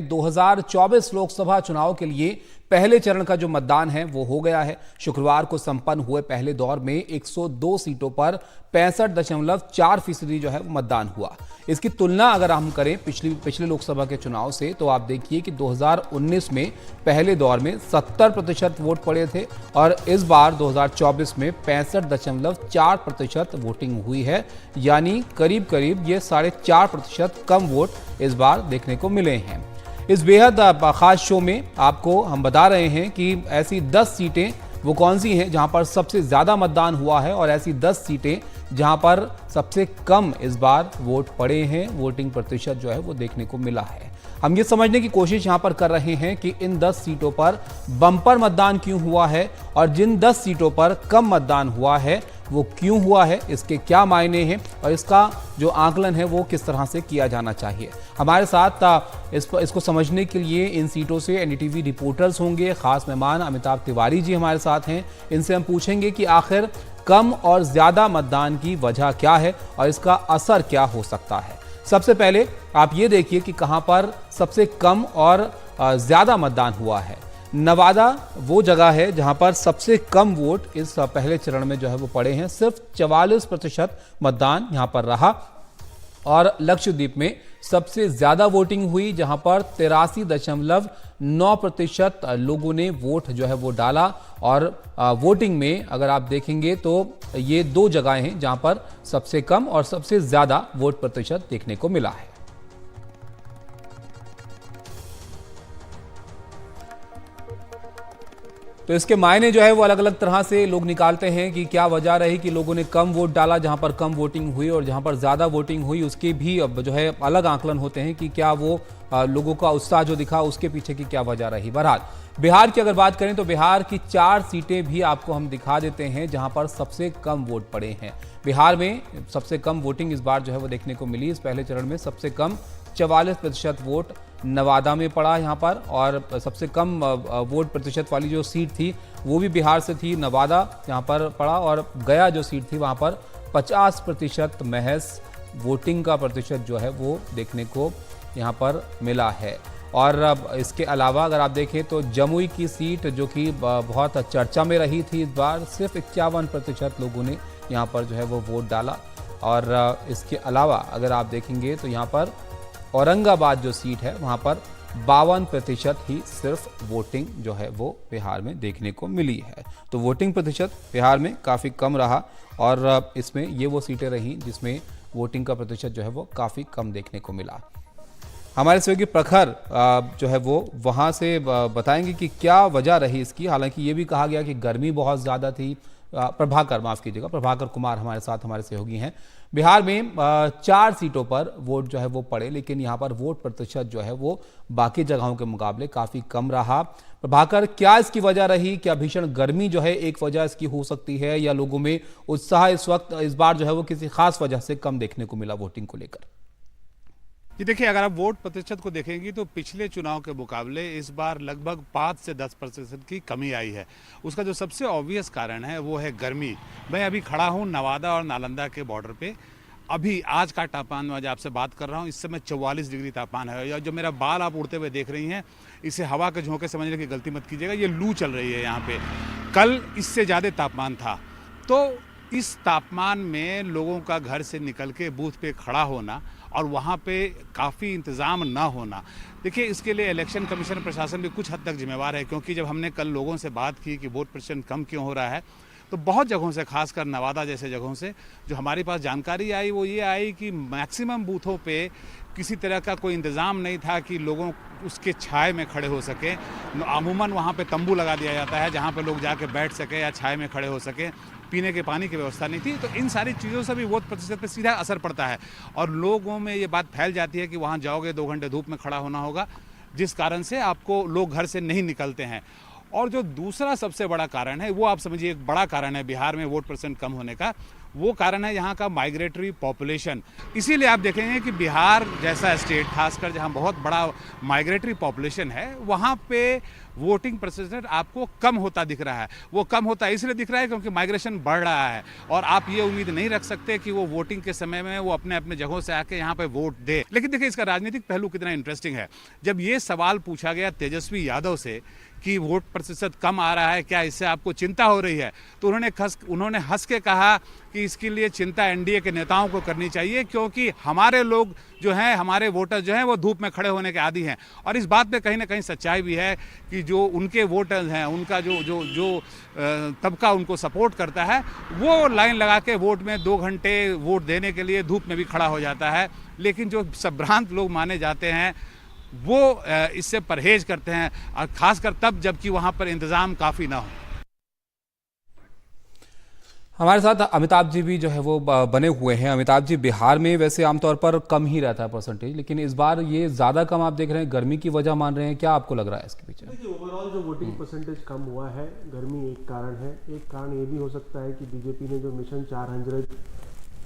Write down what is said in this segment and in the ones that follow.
2024 लोकसभा चुनाव के लिए पहले चरण का जो मतदान है वो हो गया है। शुक्रवार को संपन्न हुए पहले दौर में 102 सीटों पर 65.4% जो है वो मतदान हुआ। इसकी तुलना अगर हम करें पिछले लोकसभा के चुनाव से, तो आप देखिए कि 2019 में पहले दौर में 70% वोट पड़े थे और इस बार 2024 में 65.4% वोटिंग हुई है, यानी करीब करीब ये 4.5% कम वोट इस बार देखने को मिले हैं। इस बेहद खास शो में आपको हम बता रहे हैं कि ऐसी 10 सीटें वो कौन सी हैं जहां पर सबसे ज्यादा मतदान हुआ है और ऐसी 10 सीटें जहां पर सबसे कम इस बार वोट पड़े हैं, वोटिंग प्रतिशत जो है वो देखने को मिला है। हम ये समझने की कोशिश यहां पर कर रहे हैं कि इन 10 सीटों पर बम्पर मतदान क्यों हुआ है और जिन 10 सीटों पर कम मतदान हुआ है वो क्यों हुआ है, इसके क्या मायने हैं और इसका जो आकलन है वो किस तरह से किया जाना चाहिए। हमारे साथ इसको समझने के लिए इन सीटों से एनडीटीवी रिपोर्टर्स होंगे। खास मेहमान अमिताभ तिवारी जी हमारे साथ हैं। इनसे हम पूछेंगे कि आखिर कम और ज्यादा मतदान की वजह क्या है और इसका असर क्या हो सकता है। सबसे पहले आप ये देखिए कि कहां पर सबसे कम और ज्यादा मतदान हुआ है। नवादा वो जगह है जहां पर सबसे कम वोट इस पहले चरण में जो है वो पड़े हैं। सिर्फ 44% मतदान यहां पर रहा। और लक्षद्वीप में सबसे ज्यादा वोटिंग हुई जहां पर 83.9% लोगों ने वोट जो है वो डाला। और वोटिंग में अगर आप देखेंगे तो ये 2 जगहें हैं जहां पर सबसे कम और सबसे ज्यादा वोट प्रतिशत देखने को मिला है। तो इसके मायने जो है वो अलग अलग तरह से लोग निकालते हैं कि क्या वजह रही कि लोगों ने कम वोट डाला जहां पर कम वोटिंग हुई और जहां पर ज्यादा वोटिंग हुई उसके भी अब जो है अलग आकलन होते हैं कि क्या वो लोगों का उत्साह जो दिखा उसके पीछे की क्या वजह रही। बहरहाल बिहार की अगर बात करें तो बिहार की 4 सीटें भी आपको हम दिखा देते हैं जहां पर सबसे कम वोट पड़े हैं। बिहार में सबसे कम वोटिंग इस बार जो है वो देखने को मिली। इस पहले चरण में सबसे कम 44% वोट नवादा में पड़ा यहां पर और सबसे कम वोट प्रतिशत वाली जो सीट थी वो भी बिहार से थी, नवादा यहां पर पड़ा। और गया जो सीट थी वहां पर 50% महज वोटिंग का प्रतिशत जो है वो देखने को यहां पर मिला है। और इसके अलावा अगर आप देखें तो जमुई की सीट जो कि बहुत चर्चा में रही थी, इस बार सिर्फ 51% लोगों ने यहाँ पर जो है वो वोट डाला। और इसके अलावा अगर आप देखेंगे तो यहाँ पर औरंगाबाद जो सीट है वहाँ पर 52% ही सिर्फ वोटिंग जो है वो बिहार में देखने को मिली है। तो वोटिंग प्रतिशत बिहार में काफ़ी कम रहा और इसमें ये वो सीटें रहीं जिसमें वोटिंग का प्रतिशत जो है वो काफ़ी कम देखने को मिला। हमारे सहयोगी प्रखर जो है वो वहाँ से बताएंगे कि क्या वजह रही इसकी। हालांकि ये भी कहा गया कि गर्मी बहुत ज़्यादा थी। प्रभाकर कुमार हमारे साथ हमारे सहयोगी हैं। बिहार में 4 सीटों पर वोट जो है वो पड़े, लेकिन यहाँ पर वोट प्रतिशत जो है वो बाकी जगहों के मुकाबले काफ़ी कम रहा। प्रभाकर, क्या इसकी वजह रही? क्या भीषण गर्मी जो है एक वजह इसकी हो सकती है या लोगों में उत्साह इस बार जो है वो किसी खास वजह से कम देखने को मिला वोटिंग को लेकर? जी देखिए, अगर आप वोट प्रतिशत को देखेंगे तो पिछले चुनाव के मुकाबले इस बार लगभग 5 से 10% की कमी आई है। उसका जो सबसे ऑब्वियस कारण है वो है गर्मी। मैं अभी खड़ा हूँ नवादा और नालंदा के बॉर्डर पे। अभी आज का तापमान मैं आज आपसे बात कर रहा हूँ, इस समय 44 डिग्री तापमान है। या जो मेरा बाल आप उड़ते हुए देख रही हैं, इसे हवा के झोंके समझने की गलती मत कीजिएगा, ये लू चल रही है यहाँ पे। कल इससे ज़्यादा तापमान था। तो इस तापमान में लोगों का घर से निकल के बूथ पे खड़ा होना और वहाँ पे काफ़ी इंतज़ाम ना होना, देखिए इसके लिए इलेक्शन कमीशन प्रशासन भी कुछ हद तक जिम्मेवार है। क्योंकि जब हमने कल लोगों से बात की कि वोट प्रतिशत कम क्यों हो रहा है, तो बहुत जगहों से, खासकर नवादा जैसे जगहों से जो हमारे पास जानकारी आई वो ये आई कि मैक्सिमम बूथों पे किसी तरह का कोई इंतज़ाम नहीं था कि लोगों उसके छाए में खड़े हो सकें। अमूमन वहाँ पे तंबू लगा दिया जाता है जहाँ पे लोग जाके बैठ सके या छाए में खड़े हो सकें। पीने के पानी की व्यवस्था नहीं थी। तो इन सारी चीज़ों से भी वोट प्रतिशत पर सीधा असर पड़ता है और लोगों में ये बात फैल जाती है कि वहाँ जाओगे 2 घंटे धूप में खड़ा होना होगा, जिस कारण से आपको लोग घर से नहीं निकलते हैं। और जो दूसरा सबसे बड़ा कारण है वो आप समझिए एक बड़ा कारण है बिहार में वोट प्रतिशत कम होने का, वो कारण है यहाँ का माइग्रेटरी पॉपुलेशन। इसीलिए आप देखेंगे कि बिहार जैसा स्टेट, खासकर जहाँ बहुत बड़ा माइग्रेटरी पॉपुलेशन है, वहाँ पे वोटिंग प्रतिशत आपको कम होता दिख रहा है। वो कम होता इसलिए दिख रहा है क्योंकि माइग्रेशन बढ़ रहा है, और आप ये उम्मीद नहीं रख सकते कि वो वोटिंग के समय में वो अपने अपने जगहों से आके यहाँ पे वोट दे। लेकिन देखिए इसका राजनीतिक पहलू कितना इंटरेस्टिंग है। जब ये सवाल पूछा गया तेजस्वी यादव से कि वोट प्रतिशत कम आ रहा है, क्या इससे आपको चिंता हो रही है, तो उन्होंने हंस के कहा कि इसके लिए चिंता एनडीए के नेताओं को करनी चाहिए, क्योंकि हमारे लोग जो हैं, हमारे वोटर जो हैं, वो धूप में खड़े होने के आदी हैं। और इस बात पे कहीं ना कहीं सच्चाई भी है कि जो उनके वोटर्स हैं, उनका जो तबका उनको सपोर्ट करता है, वो लाइन लगा के वोट में 2 घंटे वोट देने के लिए धूप में भी खड़ा हो जाता है। लेकिन जो संभ्रांत लोग माने जाते हैं वो इससे परहेज करते हैं, और खासकर तब जबकि वहाँ पर इंतज़ाम काफ़ी ना हो। हमारे साथ अमिताभ जी भी जो है वो बने हुए हैं। अमिताभ जी, बिहार में वैसे आमतौर पर कम ही रहता है परसेंटेज, लेकिन इस बार ये ज़्यादा कम आप देख रहे हैं, गर्मी की वजह मान रहे हैं, क्या आपको लग रहा है इसके पीछे? देखिए, ओवरऑल जो वोटिंग परसेंटेज कम हुआ है, गर्मी एक कारण है। एक कारण ये भी हो सकता है कि बीजेपी ने जो मिशन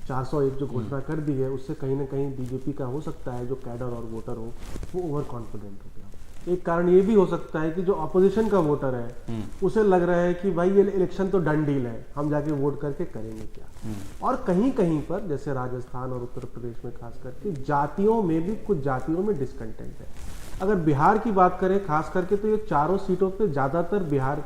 401 जो घोषणा कर दी है, उससे कहीं ना कहीं बीजेपी का हो सकता है जो कैडर और वोटर हो वो ओवर कॉन्फिडेंट हो गया। एक कारण ये भी हो सकता है कि जो अपोजिशन का वोटर है उसे लग रहा है कि भाई ये इलेक्शन तो डन डील है, हम जाके वोट करके करेंगे क्या। और कहीं कहीं पर जैसे राजस्थान और उत्तर प्रदेश में खास करके जातियों में भी, कुछ जातियों में डिसकंटेंट है। अगर बिहार की बात करें खास करके, तो ये चारों सीटों पे ज्यादातर बिहार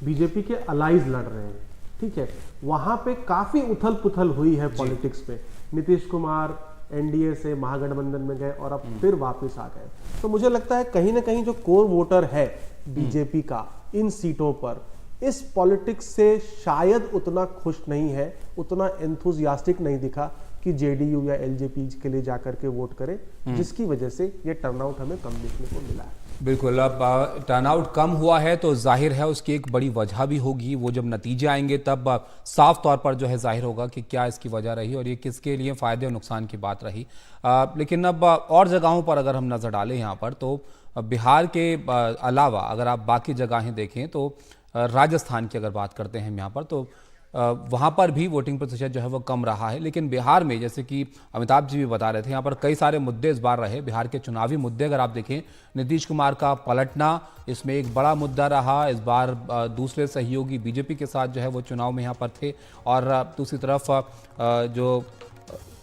बीजेपी के अलाइज लड़ रहे हैं, ठीक है। वहां पे काफी उथल पुथल हुई है पॉलिटिक्स में। नीतीश कुमार एनडीए से महागठबंधन में गए और अब फिर वापस आ गए। तो मुझे लगता है कहीं ना कहीं जो कोर वोटर है बीजेपी का इन सीटों पर, इस पॉलिटिक्स से शायद उतना खुश नहीं है, उतना एंथुजियास्टिक नहीं दिखा कि जेडीयू या एलजेपी के लिए जाकर के वोट करें, जिसकी वजह से ये टर्नआउट हमें कम देखने को मिला है। बिल्कुल, अब टर्नआउट कम हुआ है तो जाहिर है उसकी एक बड़ी वजह भी होगी। वो जब नतीजे आएंगे तब साफ तौर पर जो है जाहिर होगा कि क्या इसकी वजह रही और ये किसके लिए फ़ायदे और नुकसान की बात रही। लेकिन अब और जगहों पर अगर हम नज़र डालें यहाँ पर, तो बिहार के अलावा अगर आप बाकी जगहें देखें तो राजस्थान की अगर बात करते हैं यहाँ पर, तो वहाँ पर भी वोटिंग प्रतिशत जो है वो कम रहा है। लेकिन बिहार में, जैसे कि अमिताभ जी भी बता रहे थे, यहाँ पर कई सारे मुद्दे इस बार रहे। बिहार के चुनावी मुद्दे अगर आप देखें, नीतीश कुमार का पलटना इसमें एक बड़ा मुद्दा रहा। इस बार दूसरे सहयोगी बीजेपी के साथ जो है वो चुनाव में यहाँ पर थे, और दूसरी तरफ जो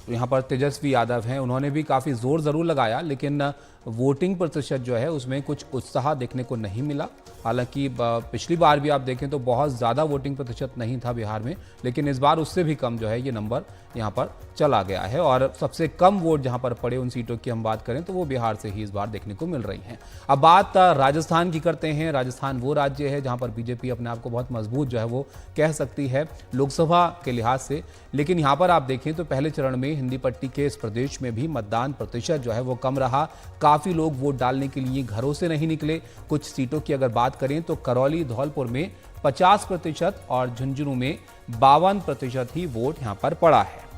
यहाँ पर तेजस्वी यादव हैं, उन्होंने भी काफ़ी जोर ज़रूर लगाया, लेकिन वोटिंग प्रतिशत जो है उसमें कुछ उत्साह देखने को नहीं मिला। हालांकि पिछली बार भी आप देखें तो बहुत ज़्यादा वोटिंग प्रतिशत नहीं था बिहार में, लेकिन इस बार उससे भी कम जो है ये नंबर यहाँ पर चला गया है। और सबसे कम वोट जहाँ पर पड़े उन सीटों की हम बात करें तो वो बिहार से ही इस बार देखने को मिल रही हैं। अब बात राजस्थान की करते हैं। राजस्थान वो राज्य है जहाँ पर बीजेपी अपने आप को बहुत मजबूत जो है वो कह सकती है लोकसभा के लिहाज से, लेकिन यहाँ पर आप देखें तो पहले चरण में हिंदी पट्टी के इस प्रदेश में भी मतदान प्रतिशत जो है वो कम रहा। काफ़ी लोग वोट डालने के लिए घरों से नहीं निकले। कुछ सीटों की अगर बात करें तो करौली धौलपुर में 50% और झुंझुनू में 52% ही वोट यहां पर पड़ा है।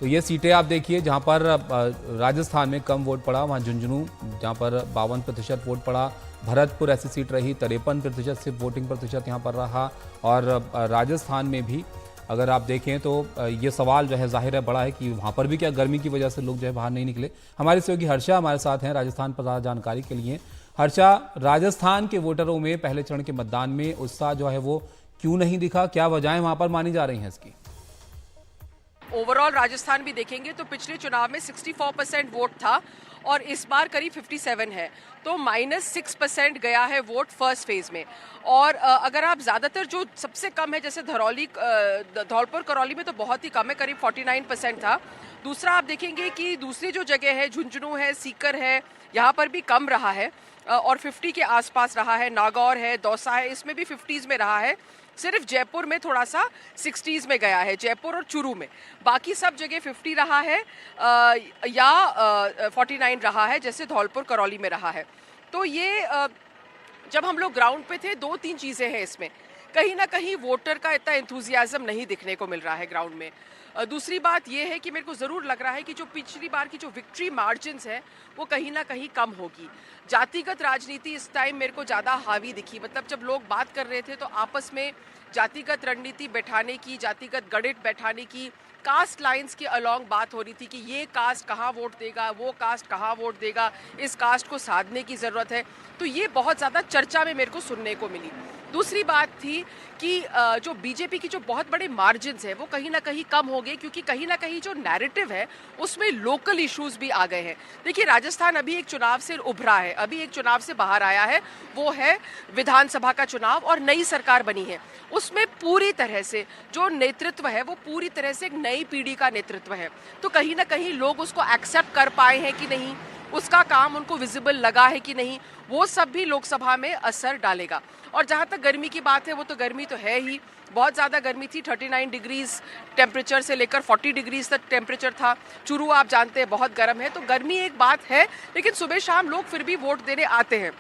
तो ये सीटें आप देखिए जहां पर राजस्थान में कम वोट पड़ा, वहां झुंझुनू जहां पर 52% वोट पड़ा। भरतपुर ऐसी सीट रही, 53% से वोटिंग प्रतिशत यहां पर रहा। और राजस्थान में भी अगर आप देखें तो ये सवाल जो है जाहिर है बड़ा है कि वहाँ पर भी क्या गर्मी की वजह से लोग जो है बाहर नहीं निकले। हमारे सहयोगी हर्षा हमारे साथ हैं राजस्थान पर ज़्यादा जानकारी के लिए। हर्षा, राजस्थान के वोटरों में पहले चरण के मतदान में उत्साह जो है वो क्यों नहीं दिखा, क्या वजहें वहाँ पर मानी जा रही हैं इसकी? ओवरऑल राजस्थान भी देखेंगे तो पिछले चुनाव में 64% वोट था और इस बार करीब 57 है, तो -6% गया है वोट फर्स्ट फेज में। और अगर आप ज़्यादातर जो सबसे कम है जैसे धौलपुर करौली में तो बहुत ही कम है, करीब 49% था। दूसरा आप देखेंगे कि दूसरी जो जगह है झुंझुनू है, सीकर है, यहाँ पर भी कम रहा है और 50 के आसपास रहा है। नागौर है, दौसा है, इसमें भी 50s में रहा है। सिर्फ जयपुर में थोड़ा सा 60s में गया है, जयपुर और चूरू में। बाकी सब जगह 50 रहा है या 49 रहा है, जैसे धौलपुर करौली में रहा है। तो ये जब हम लोग ग्राउंड पे थे 2-3 चीज़ें हैं इसमें। कहीं ना कहीं वोटर का इतना एंथुजियाज्म नहीं दिखने को मिल रहा है ग्राउंड में। दूसरी बात यह है कि मेरे को ज़रूर लग रहा है कि जो पिछली बार की जो विक्ट्री मार्जिन्स है वो कहीं ना कहीं कम होगी। जातिगत राजनीति इस टाइम मेरे को ज़्यादा हावी दिखी। मतलब जब लोग बात कर रहे थे तो आपस में जातिगत रणनीति बैठाने की, जातिगत गणित बैठाने की, कास्ट लाइंस के अलोंग बात हो रही थी कि ये कास्ट कहाँ वोट देगा, वो कास्ट कहाँ वोट देगा, इस कास्ट को साधने की ज़रूरत है। तो ये बहुत ज़्यादा चर्चा में मेरे को सुनने को मिली। दूसरी बात थी कि जो बीजेपी की जो बहुत बड़े मार्जिन्स है वो कहीं ना कहीं कम हो गए, क्योंकि कहीं ना कहीं जो नैरेटिव है उसमें लोकल इश्यूज भी आ गए हैं। देखिए, राजस्थान अभी एक चुनाव से उभरा है, अभी एक चुनाव से बाहर आया है, वो है विधानसभा का चुनाव, और नई सरकार बनी है। उसमें पूरी तरह से जो नेतृत्व है वो पूरी तरह से एक नई पीढ़ी का नेतृत्व है। तो कहीं ना कहीं लोग उसको एक्सेप्ट कर पाए हैं कि नहीं, उसका काम उनको विजिबल लगा है कि नहीं, वो सब भी लोकसभा में असर डालेगा। और जहाँ तक गर्मी की बात है, वो तो गर्मी तो है ही, बहुत ज़्यादा गर्मी थी। 39 डिग्रीज टेम्परेचर से लेकर 40 डिग्रीज तक टेम्परेचर था। चूरू आप जानते हैं बहुत गर्म है, तो गर्मी एक बात है, लेकिन सुबह शाम लोग फिर भी वोट देने आते हैं।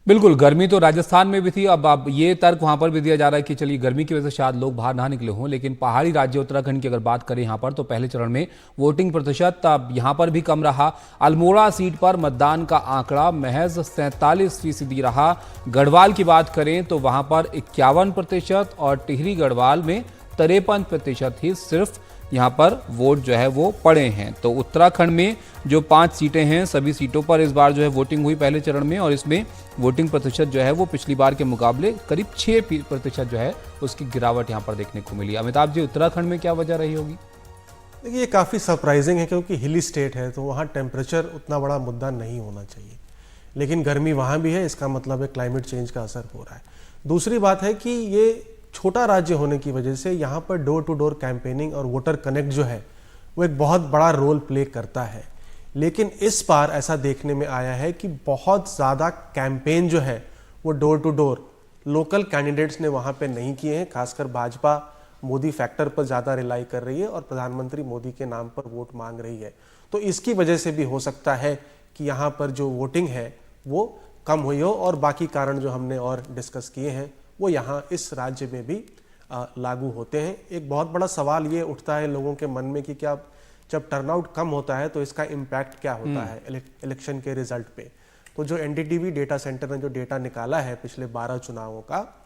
बिल्कुल, गर्मी तो राजस्थान में भी थी। अब ये तर्क वहां पर भी दिया जा रहा है कि चलिए गर्मी की वजह से शायद लोग बाहर ना निकले हों, लेकिन पहाड़ी राज्य उत्तराखंड की अगर बात करें यहां पर, तो पहले चरण में वोटिंग प्रतिशत अब यहां पर भी कम रहा। अल्मोड़ा सीट पर मतदान का आंकड़ा महज 47% रहा। गढ़वाल की बात करें तो वहां पर 51% और टिहरी गढ़वाल में 53% ही सिर्फ यहाँ पर वोट जो है वो पड़े हैं। तो उत्तराखंड में जो 5 सीटें हैं, सभी सीटों पर इस बार जो है वोटिंग हुई पहले चरण में, और इसमें वोटिंग प्रतिशत जो है वो पिछली बार के मुकाबले करीब 6% जो है उसकी गिरावट यहाँ पर देखने को मिली। अमिताभ जी, उत्तराखंड में क्या वजह रही होगी? देखिए, ये काफ़ी सरप्राइजिंग है क्योंकि हिली स्टेट है, तो वहाँ टेम्परेचर उतना बड़ा मुद्दा नहीं होना चाहिए, लेकिन गर्मी वहाँ भी है। इसका मतलब है क्लाइमेट चेंज का असर हो रहा है। दूसरी बात है कि ये छोटा राज्य होने की वजह से यहाँ पर डोर टू डोर कैंपेनिंग और वोटर कनेक्ट जो है वो एक बहुत बड़ा रोल प्ले करता है। लेकिन इस बार ऐसा देखने में आया है कि बहुत ज़्यादा कैंपेन जो है वो door to door local candidates ने वहाँ पे नहीं किए हैं। खासकर भाजपा मोदी फैक्टर पर ज़्यादा रिलाई कर रही है और प्रधानमंत्री मोदी के नाम पर वोट मांग रही है। तो इसकी वजह से भी हो सकता है कि यहाँ पर जो वोटिंग है वो कम हुई हो, और बाकी कारण जो हमने और डिस्कस किए हैं वो यहाँ इस राज्य में भी लागू होते हैं। एक बहुत बड़ा सवाल ये उठता है लोगों के मन में कि क्या जब टर्नआउट कम होता है तो इसका इम्पैक्ट क्या होता है इलेक्शन के रिजल्ट पे। तो जो एनडीटीवी डेटा सेंटर ने जो डेटा निकाला है पिछले 12 चुनावों का,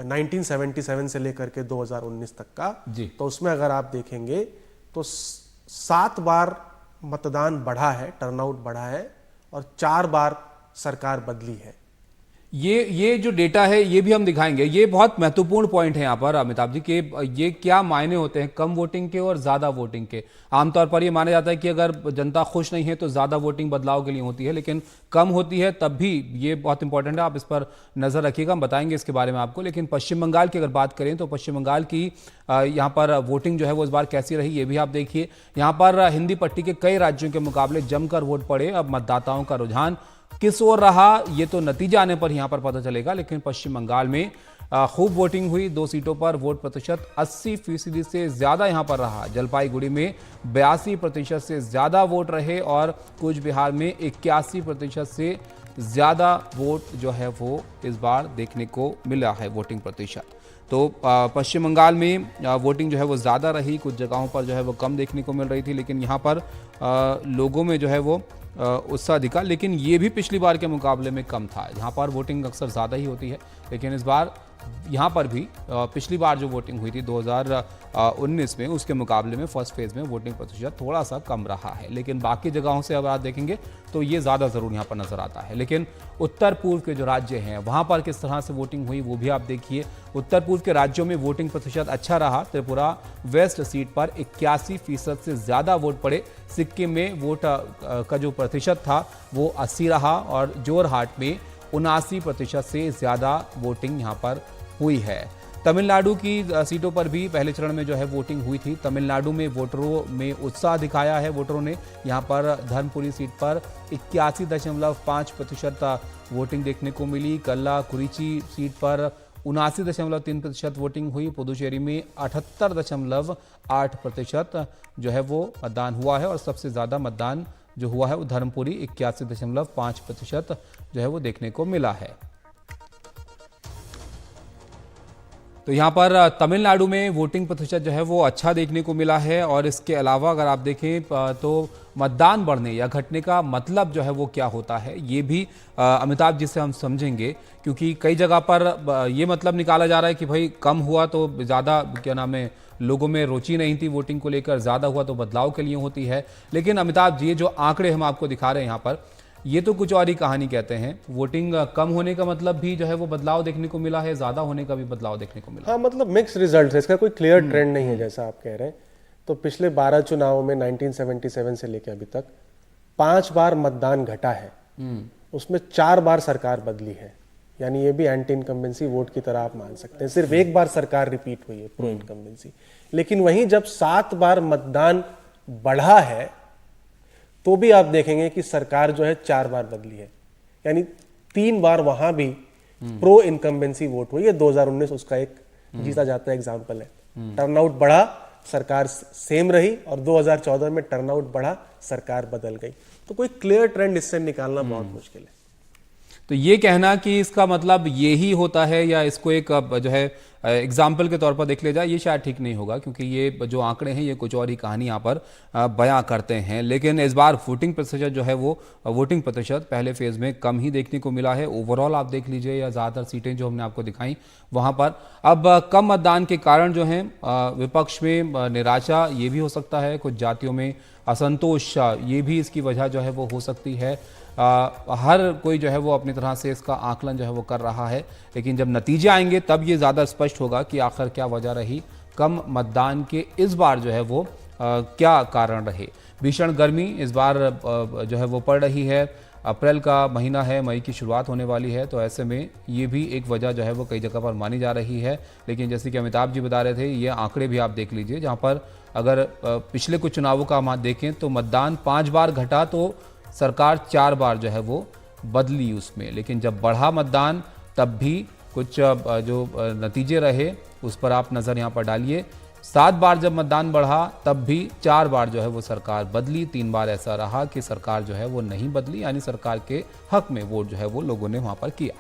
1977 से लेकर के 2019 तक का, तो उसमें अगर आप देखेंगे तो 7 बार मतदान बढ़ा है, टर्नआउट बढ़ा है, और 4 बार सरकार बदली है। ये जो डेटा है ये भी हम दिखाएंगे। ये बहुत महत्वपूर्ण पॉइंट है यहाँ पर अमिताभ जी के, ये क्या मायने होते हैं कम वोटिंग के और ज़्यादा वोटिंग के। आमतौर पर ये माना जाता है कि अगर जनता खुश नहीं है तो ज़्यादा वोटिंग बदलाव के लिए होती है, लेकिन कम होती है तब भी। ये बहुत इंपॉर्टेंट है, आप इस पर नज़र रखिएगा, हम बताएंगे इसके बारे में आपको। लेकिन पश्चिम बंगाल की अगर बात करें तो पश्चिम बंगाल की यहाँ पर वोटिंग जो है वो इस बार कैसी रही ये भी आप देखिए। यहाँ पर हिंदी पट्टी के कई राज्यों के मुकाबले जमकर वोट पड़े। अब मतदाताओं का रुझान किस ओर रहा ये तो नतीजा आने पर यहां पर पता चलेगा, लेकिन पश्चिम बंगाल में खूब वोटिंग हुई। 2 सीटों पर वोट प्रतिशत 80% से ज्यादा यहां पर रहा। जलपाईगुड़ी में 82% से ज्यादा वोट रहे, और कूच बिहार में 81% से ज्यादा वोट जो है वो इस बार देखने को मिला है वोटिंग प्रतिशत। तो पश्चिम बंगाल में वोटिंग जो है वो ज़्यादा रही, कुछ जगहों पर जो है वो कम देखने को मिल रही थी, लेकिन यहाँ पर लोगों में जो है वो उत्साह दिखा। लेकिन ये भी पिछली बार के मुकाबले में कम था। यहाँ पर वोटिंग अक्सर ज़्यादा ही होती है, लेकिन इस बार यहाँ पर भी पिछली बार जो वोटिंग हुई थी 2019 में, उसके मुकाबले में फर्स्ट फेज़ में वोटिंग प्रतिशत थोड़ा सा कम रहा है। लेकिन बाकी जगहों से अगर आप देखेंगे तो ये ज़्यादा ज़रूर यहाँ पर नज़र आता है। लेकिन उत्तर पूर्व के जो राज्य हैं वहाँ पर किस तरह से वोटिंग हुई वो भी आप देखिए। उत्तर पूर्व के राज्यों में वोटिंग प्रतिशत अच्छा रहा। त्रिपुरा वेस्ट सीट पर 81% से ज़्यादा वोट पड़े। सिक्किम में वोट का जो प्रतिशत था वो 80 रहा, और जोरहाट में 79% से ज़्यादा वोटिंग यहाँ पर हुई है। तमिलनाडु की सीटों पर भी पहले चरण में जो है वोटिंग हुई थी। तमिलनाडु में वोटरों में उत्साह दिखाया है वोटरों ने। यहाँ पर धर्मपुरी सीट पर 81.5% वोटिंग देखने को मिली। कल्लाकुरिची सीट पर 79.3% वोटिंग हुई। पुदुचेरी में 78.8% जो है वो मतदान हुआ है, और सबसे ज़्यादा मतदान जो हुआ है वो धर्मपुरी 81.5% जो है वो देखने को मिला है। तो यहाँ पर तमिलनाडु में वोटिंग प्रतिशत जो है वो अच्छा देखने को मिला है। और इसके अलावा अगर आप देखें तो मतदान बढ़ने या घटने का मतलब जो है वो क्या होता है, ये भी अमिताभ जी से हम समझेंगे, क्योंकि कई जगह पर ये मतलब निकाला जा रहा है कि भाई कम हुआ तो ज़्यादा क्या नाम है लोगों में रुचि नहीं थी वोटिंग को लेकर, ज़्यादा हुआ तो बदलाव के लिए होती है। लेकिन अमिताभ जी, ये जो आंकड़े हम आपको दिखा रहे हैं यहाँ पर, ये तो कुछ और ही कहानी कहते हैं। वोटिंग कम होने का मतलब भी जो है वो बदलाव देखने को मिला है, ज़्यादा होने का भी बदलाव देखने को मिला। हाँ, मतलब मिक्स रिजल्ट है, इसका कोई क्लियर ट्रेंड नहीं है जैसा आप कह रहे हैं। तो पिछले 12 चुनावों में 1977 से लेकर अभी तक 5 बार मतदान घटा है, उसमें 4 बार सरकार बदली है, यानी ये भी एंटी इनकम्बेंसी वोट की तरह आप मान सकते हैं। सिर्फ एक बार सरकार रिपीट हुई है, प्रो इनकम्बेंसी। लेकिन वहीं जब 7 बार मतदान बढ़ा है तो भी आप देखेंगे कि सरकार जो है 4 बार बदली है, यानी 3 बार वहां भी प्रो इनकम्बेंसी वोट हुई है। 2019 उसका एक जीता जाता एग्जाम्पल है। टर्नआउट बढ़ा, सरकार सेम रही, और 2014 में टर्नआउट बढ़ा, सरकार बदल गई। तो कोई क्लियर ट्रेंड इससे निकालना बहुत मुश्किल है। तो ये कहना कि इसका मतलब यही होता है या इसको एक जो है एग्जाम्पल के तौर पर देख लिया जाए, ये शायद ठीक नहीं होगा, क्योंकि ये जो आंकड़े हैं ये कुछ और ही कहानी यहाँ पर बयां करते हैं। लेकिन इस बार वोटिंग प्रतिशत जो है वो वोटिंग प्रतिशत पहले फेज में कम ही देखने को मिला है। ओवरऑल आप देख लीजिए, या ज़्यादातर सीटें जो हमने आपको दिखाई वहाँ पर अब कम मतदान के कारण जो है विपक्ष में निराशा ये भी हो सकता है, कुछ जातियों में असंतोष ये भी इसकी वजह जो है वो हो सकती है। हर कोई जो है वो अपनी तरह से इसका आकलन जो है वो कर रहा है, लेकिन जब नतीजे आएंगे तब ये ज़्यादा स्पष्ट होगा कि आखिर क्या वजह रही कम मतदान के इस बार जो है वो क्या कारण रहे। भीषण गर्मी इस बार जो है वो पड़ रही है, अप्रैल का महीना है, मई की शुरुआत होने वाली है, तो ऐसे में ये भी एक वजह जो है वो कई जगह पर मानी जा रही है। लेकिन जैसे कि अमिताभ जी बता रहे थे, ये आंकड़े भी आप देख लीजिए, जहाँ पर अगर पिछले कुछ चुनावों का हम देखें तो मतदान 5 बार घटा तो सरकार 4 बार जो है वो बदली उसमें। लेकिन जब बढ़ा मतदान तब भी कुछ जो नतीजे रहे उस पर आप नज़र यहाँ पर डालिए। 7 बार जब मतदान बढ़ा तब भी 4 बार जो है वो सरकार बदली, 3 बार ऐसा रहा कि सरकार जो है वो नहीं बदली, यानी सरकार के हक में वोट जो है वो लोगों ने वहाँ पर किया।